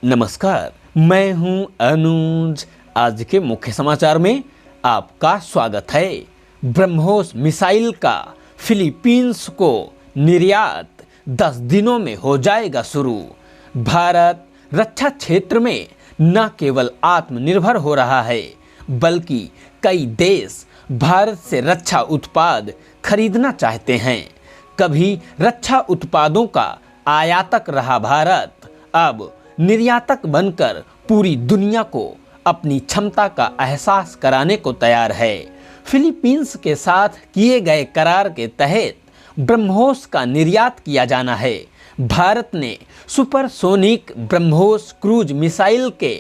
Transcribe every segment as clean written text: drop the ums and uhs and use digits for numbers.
नमस्कार, मैं हूं अनुज। आज के मुख्य समाचार में आपका स्वागत है। ब्रह्मोस मिसाइल का फिलीपींस को निर्यात 10 दिनों में हो जाएगा शुरू। भारत रक्षा क्षेत्र में न केवल आत्मनिर्भर हो रहा है, बल्कि कई देश भारत से रक्षा उत्पाद खरीदना चाहते हैं। कभी रक्षा उत्पादों का आयातक रहा भारत, अब निर्यातक बनकर पूरी दुनिया को अपनी क्षमता का एहसास कराने को तैयार है। फिलीपींस के साथ किए गए करार के तहत ब्रह्मोस का निर्यात किया जाना है। भारत ने सुपरसोनिक ब्रह्मोस क्रूज मिसाइल के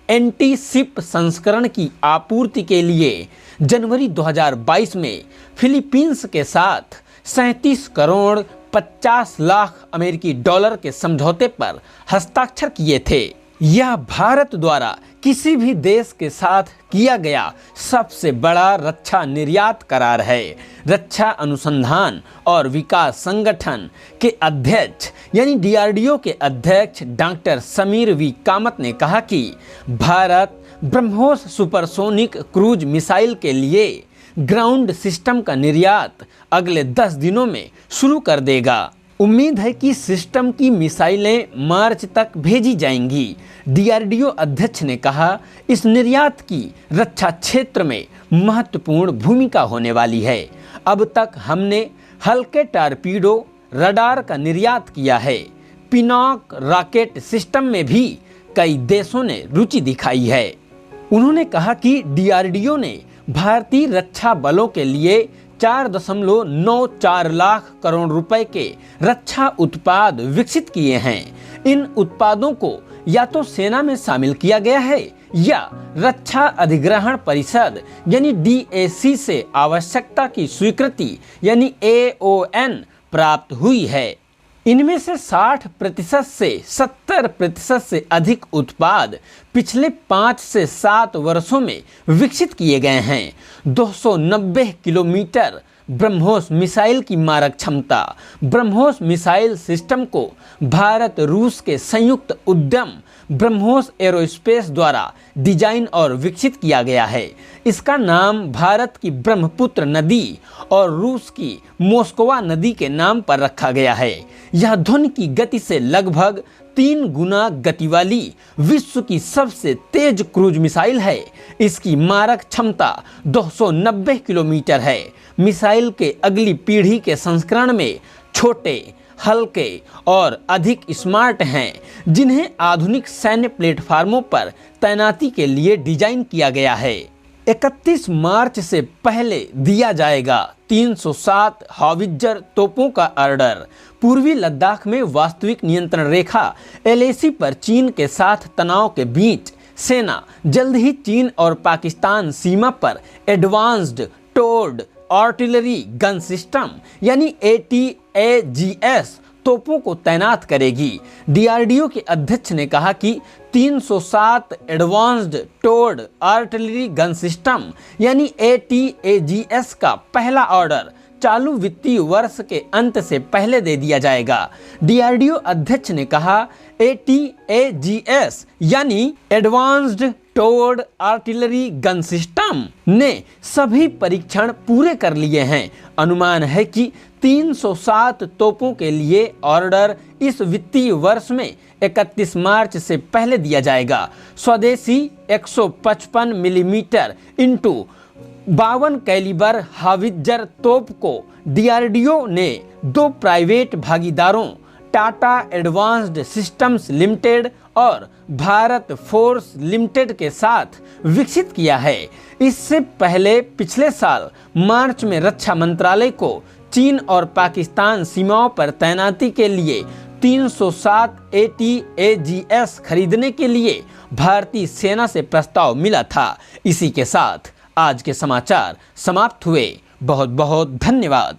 एंटी शिप संस्करण की आपूर्ति के लिए जनवरी 2022 में फिलीपींस के साथ 37 करोड़ 50 लाख अमेरिकी डॉलर के समझौते पर हस्ताक्षर किए थे। यह भारत द्वारा किसी भी देश के साथ किया गया सबसे बड़ा रक्षा निर्यात करार है। रक्षा अनुसंधान और विकास संगठन के अध्यक्ष यानी DRDO के अध्यक्ष डॉक्टर समीर वी कामत ने कहा कि Bharat BrahMos supersonic cruise missile के लिए ग्राउंड सिस्टम का निर्यात अगले 10 दिनों में शुरू कर देगा। उम्मीद है कि सिस्टम की मिसाइलें मार्च तक भेजी जाएंगी। DRDO अध्यक्ष ने कहा, इस निर्यात की रक्षा क्षेत्र में महत्वपूर्ण भूमिका होने वाली है। अब तक हमने हल्के टारपीडो रडार का निर्यात किया है। पिनॉक रॉकेट सिस्टम में भी कई देशों ने रुचि दिखाई है। उन्होंने कहा कि DRDO ने भारतीय रक्षा बलों के लिए 4.94 लाख करोड़ रुपए के रक्षा उत्पाद विकसित किए हैं। इन उत्पादों को या तो सेना में शामिल किया गया है या रक्षा अधिग्रहण परिषद यानी DAC से आवश्यकता की स्वीकृति यानी AON प्राप्त हुई है। इनमें से 60% से 70% से अधिक उत्पाद पिछले 5 से 7 वर्षों में विकसित किए गए हैं। 290 किलोमीटर ब्रह्मोस मिसाइल की मारक क्षमता। ब्रह्मोस मिसाइल सिस्टम को भारत रूस के संयुक्त उद्यम ब्रह्मोस एरोस्पेस द्वारा डिजाइन और विकसित किया गया है। इसका नाम भारत की ब्रह्मपुत्र नदी और रूस की मोस्कवा नदी के नाम पर रखा गया है। यह ध्वनि की गति से लगभग 3 गुना गति वाली विश्व की सबसे तेज क्रूज मिसाइल है। इसकी मारक क्षमता 290 किलोमीटर है। मिसाइल के अगली पीढ़ी के संस्करण में छोटे, हल्के और अधिक स्मार्ट हैं, जिन्हें आधुनिक सैन्य प्लेटफार्मों पर तैनाती के लिए डिजाइन किया गया है। 31 मार्च से पहले दिया जाएगा 307 हावित्जर तोपों का ऑर्डर। पूर्वी लद्दाख में वास्तविक नियंत्रण रेखा LAC पर चीन के साथ तनाव के बीच सेना जल्द ही चीन और पाकिस्तान सीमा पर एडवांस्ड टोर्ड आर्टिलरी गन सिस्टम यानी ATAGS तोपों को तैनात करेगी। DRDO के अध्यक्ष ने कहा कि 307 एडवांस्ड टोर्ड आर्टिलरी गन सिस्टम यानी ATAGS का पहला ऑर्डर चालू वित्तीय वर्ष के अंत से पहले दे दिया जाएगा। DRDO अध्यक्ष ने कहा, ATAGS यानी एडवांस्ड टोर्ड आर्टिलरी गन सिस्टम ने सभी परीक्षण पूरे कर लिए हैं। अनुमान है कि 307 तोपों के लिए ऑर्डर इस वित्तीय वर्ष में 31 मार्च से पहले दिया जाएगा। स्वदेशी 155 मिलीमीटर इंटू 52 कैलिबर हावित्जर तोप को DRDO ने 2 प्राइवेट भागीदारों टाटा एडवांस्ड सिस्टम्स लिमिटेड और भारत फोर्स लिमिटेड के साथ विकसित किया है। इससे पहले पिछले साल मार्च में रक्षा मंत्रालय को चीन और पाकिस्तान सीमाओं पर तैनाती के लिए 307 ATAGS खरीदने के लिए भारतीय सेना से प्रस्ताव मिला था। इसी के साथ आज के समाचार समाप्त हुए। बहुत बहुत धन्यवाद।